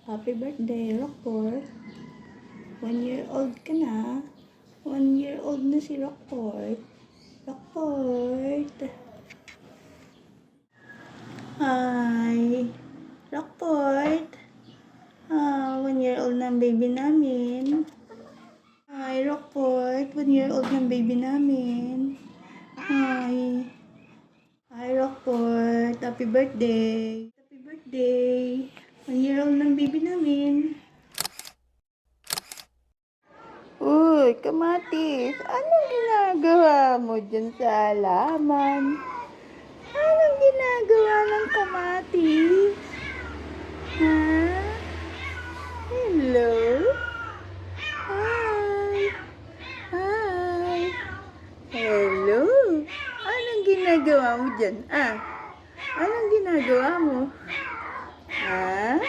Happy birthday, Rockport. 1 year old ka na. 1 year old na si Rockport. Rockport. Hi. Rockport. 1 year old na ang baby namin. Hi, Rockport. 1 year old na ang baby namin. Hi. Hi, Rockport. Happy birthday. Happy birthday. 1 year old ng baby namin. Uy, Kamatis, anong ginagawa mo dyan sa halaman? Anong ginagawa ng Kamatis? Ha? Hello? Hi. Hi. Hello? Anong ginagawa mo dyan? Anong ginagawa mo? Ha?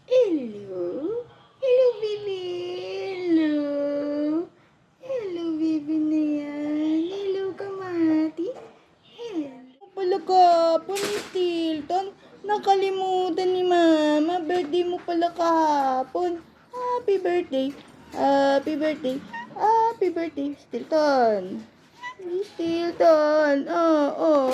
Hello? Hello, baby. Hello. Hello, baby na yan. Hello, Kamati. Hello. Pala kahapon, Stilton. Nakalimutan ni Mama. Birthday mo pala kahapon. Happy birthday. Happy birthday. Happy birthday, Stilton. Stilton. Oh.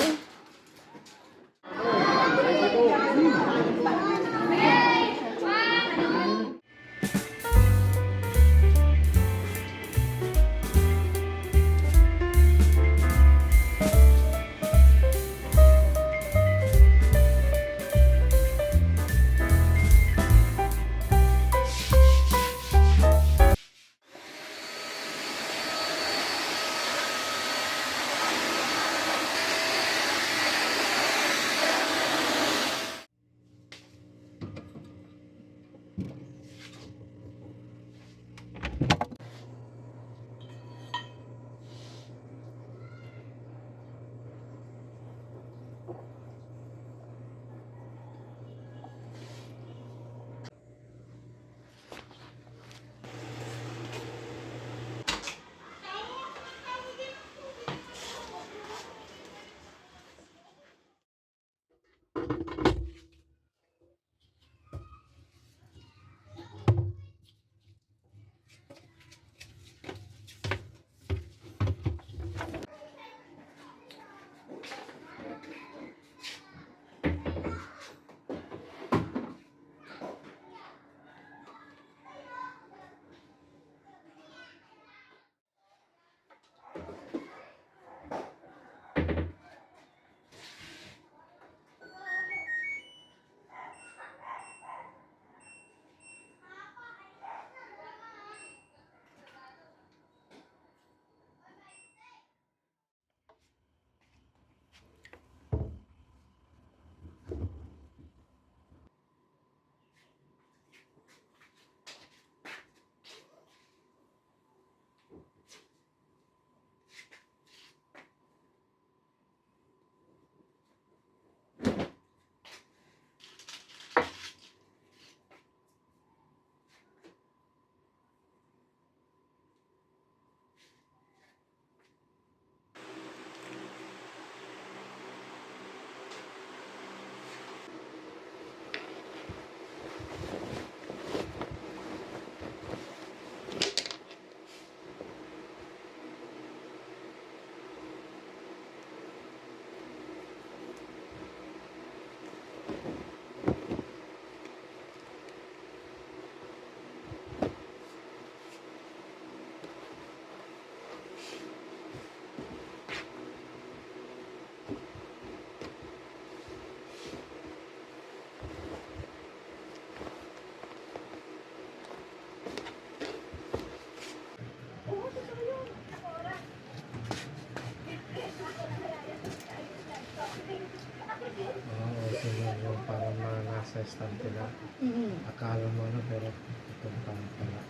bastante lang. Mm. Akala mo ano, pero itong taon pala.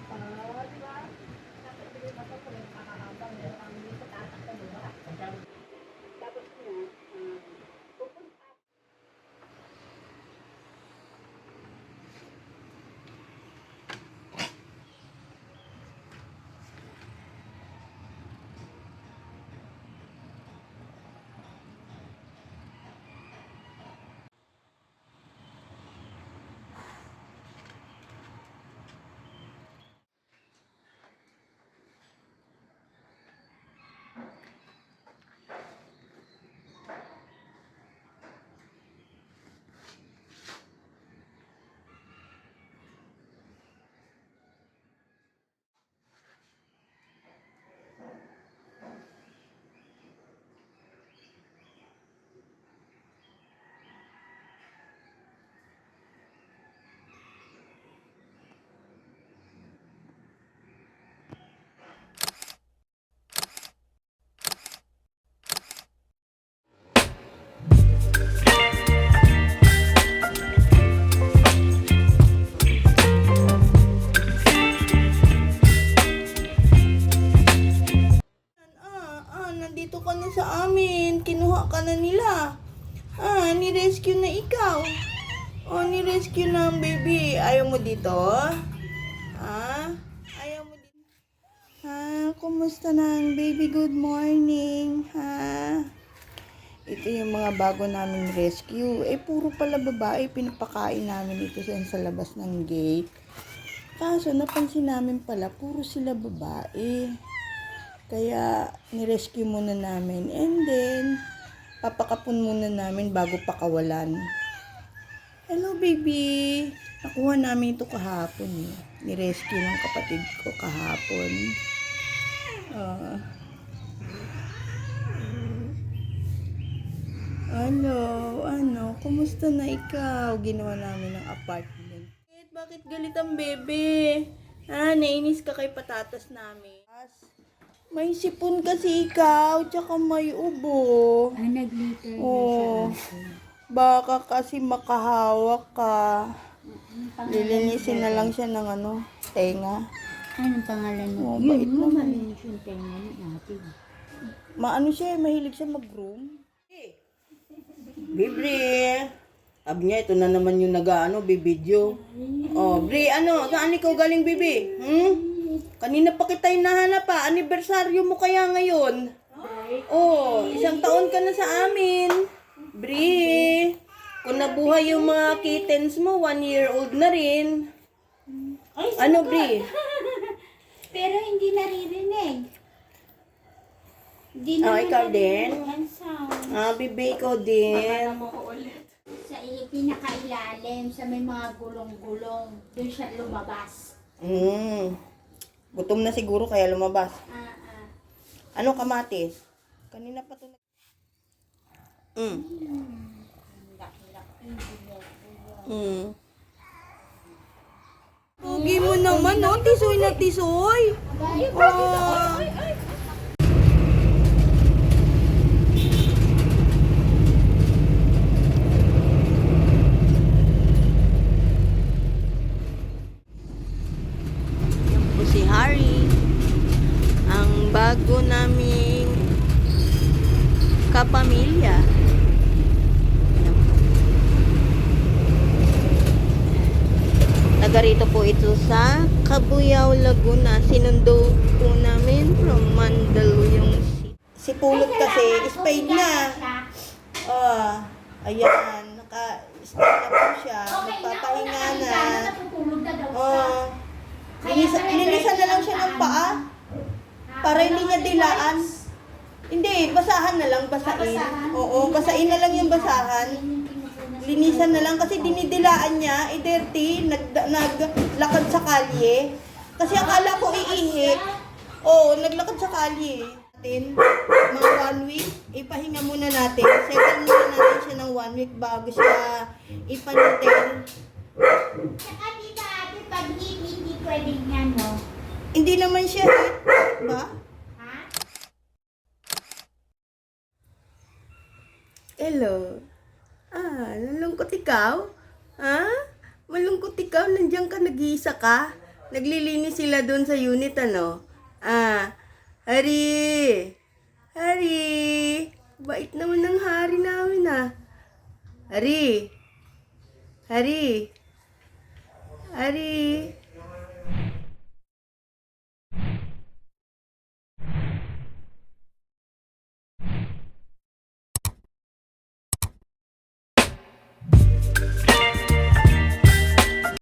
Nandito ka na sa amin. Kinuha ka na nila. Ni-rescue na ikaw. Ni-rescue na ang baby. Ayaw mo dito? Ayaw mo dito? Kumusta na ang baby? Good morning. Ito yung mga bago naming rescue. Puro pala babae. Pinapakain namin ito sa labas ng gate. Kaso, napansin namin pala, puro sila babae. Kaya, nirescue muna namin. And then, papakapon muna namin bago pakawalan. Hello, baby! Nakuha namin ito kahapon. Nirescue ng kapatid ko kahapon. Kumusta na ikaw? Ginawa namin ng apartment. Bakit galit ang bebe? Nainis ka kay patatas namin. May sipon kasi ikaw, tsaka may ubo. Nagliter na siya. Baka kasi makahawak ka. Lilinisin na lang siya ng tenga. Anong pangalan mo? Bait Yun mo, naman. malinis yung tenga ni ate. Mahilig siya mag-groom. Bibri! Sabi niya, ito na naman yung bibidyo. Bri, saan ikaw galing, bibi? Kanina pa kita hinahanap pa. Anibersaryo mo kaya ngayon? 1 taon ka na sa amin. Bri, kung nabuhay yung mga kittens mo, 1-year-old na rin. Bri? Pero hindi naririnig. Hindi naman Ikaw din? ang sound. Bibi, ikaw din. Sa pinakailalim, sa may mga gulong-gulong, doon siya lumabas. Gutom na siguro kaya lumabas. Kamatis? Kanina pa ito. Pugi mo naman, tisoy na tisoy. Si Harry, ang bago naming kapamilya. Taga rito po ito sa Cabuyao, Laguna. Sinundo po namin from Mandaluyong City. Si Pulot kasi, spade na. Ayan, naka-spade na po siya. Magpapahinga na. Linisan na lang siya ng paa. Para hindi niya dilaan. Hindi, basahan na lang, basain. Oo, basain na lang yung basahan. Linisan na lang kasi dinidilaan niya, dirty, naglakad sa kalye. Kasi akala ko iihi. Naglakad sa kalye. Mga 1 week, ipahinga muna natin. Settle muna natin siya ng 1 week bago siya ipanitin. Saka dito ate, pag hindi pwedeng yan, no? Hindi naman siya hit, ba? Ha? Hello. Nalungkot ikaw? Malungkot ikaw, nandiyan ka, nag-iisa ka. Naglilinis sila doon sa unit, ano? Hari! Hari! Bait naman ng hari namin, Hari! Hari! Hari!